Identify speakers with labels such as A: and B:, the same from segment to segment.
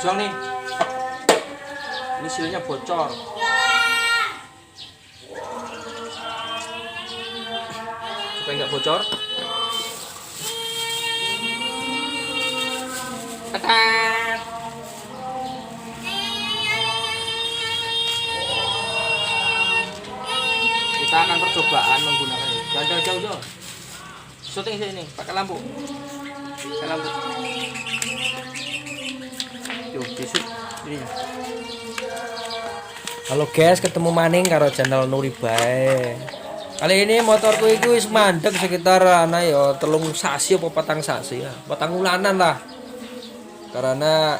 A: berjuang nih. Ini silnya bocor. Supaya nggak bocor. Tetet. Kita akan percobaan menggunakan ini. Jangan jauh-jauh. Syuting sini pakai lampu. Pakai lampu. Yuk, disut ini.
B: Halo guys, ketemu maning karo channel Nuri bae. Kali ini motorku itu wis mandek sekitar ana ya 3 sasi apa 4 sasi ya. 4 wulanan lah. Karena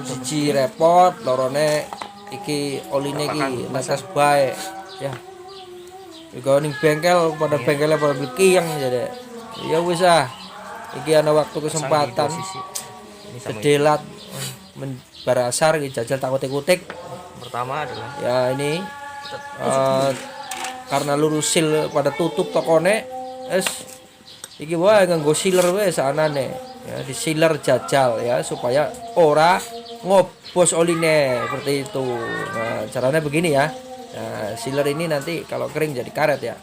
B: siji repot, lorone iki oline iki netes bae. Ya. Iku ning bengkel pada bengkelnya pada beli kiyang jadi. Ya wis ah. Iki ana waktu kesempatan. Sedelat barasar iki jajal takutik-kutik.
A: Pertama adalah
B: ya ini karena lurusil pada tutup tokone iki wae nganggo sealer wae sanane ya di sealer jajal ya supaya ora ngobos oline seperti itu. Nah, caranya begini ya. Nah, sealer ini nanti kalau kering jadi karet ya.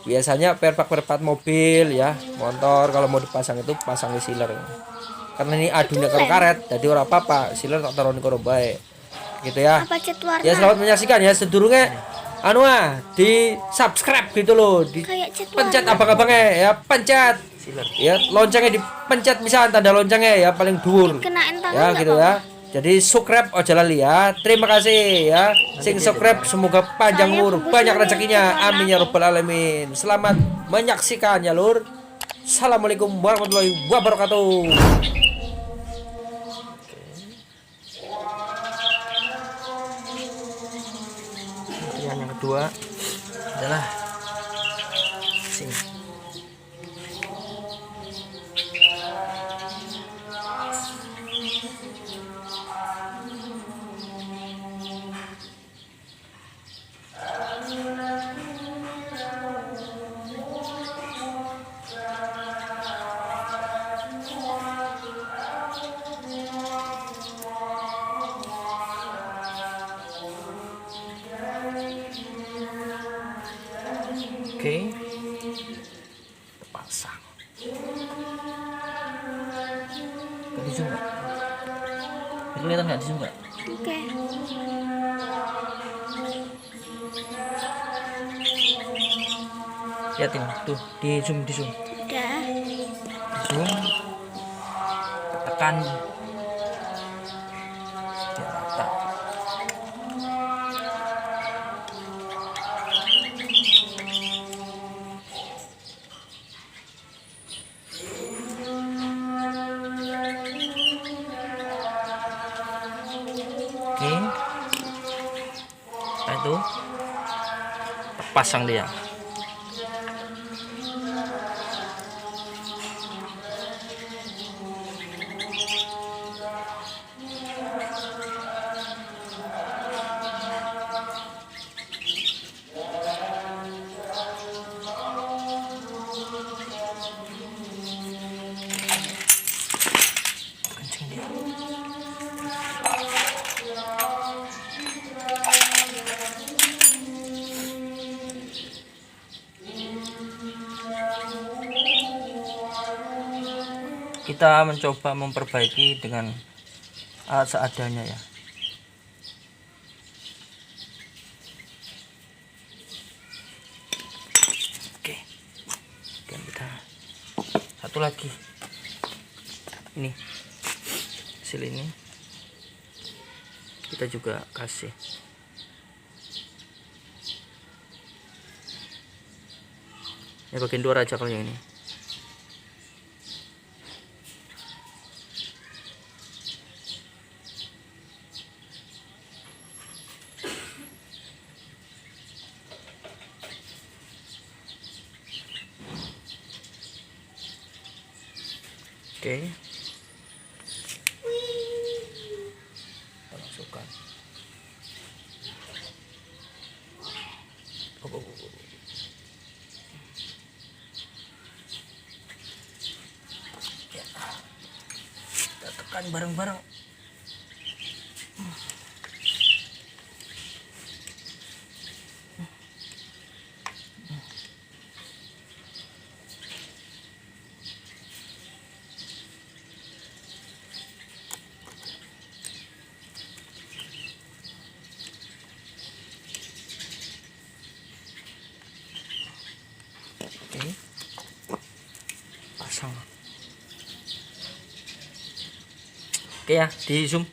B: Biasanya perpak mobil ya, motor kalau mau dipasang itu pasang di sealer. Karena ini adunya karo karet, jadi ora apa-apa, sealer tak taruh karo bae. Gitu ya. Ya selamat menyaksikan ya sedurunge di subscribe gitu loh, di pencet abang-abangnya ya, pencet ya, loncengnya dipencet bisa tanda loncengnya ya paling dhuwur ya gitu ya. Jadi subscribe ojo lali ya. Terima kasih ya sing subscribe, semoga panjang umur banyak rezekinya, amin ya rabbal alamin. Selamat menyaksikan ya lur. Assalamualaikum warahmatullahi wabarakatuh.
A: yang kedua adalah sini. Oke, pasang. Di zoom nggak? Kelihatan nggak di zoom nggak?
C: Oke.
A: Lihatin tuh di zoom.
C: Udah.
A: Di zoom. Tekan. Biar rata. Oke, nah itu pasang dia. Kenceng dia. Kita mencoba memperbaiki dengan alat seadanya ya. Oke. Dan kita satu lagi. Ini. Hasil ini kita juga kasih. Ya bagian luar aja kalau yang ini. Oke. Kita masukkan. Ya. Kita tekan bareng-bareng. Oke ya, di zoom.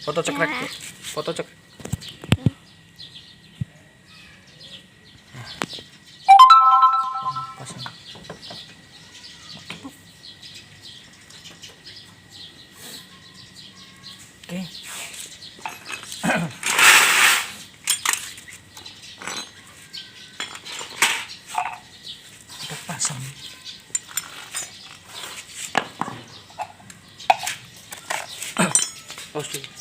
A: Foto cekrek. Foto cekrek. Pasang. Oke. Kita pasang. Pause dulu.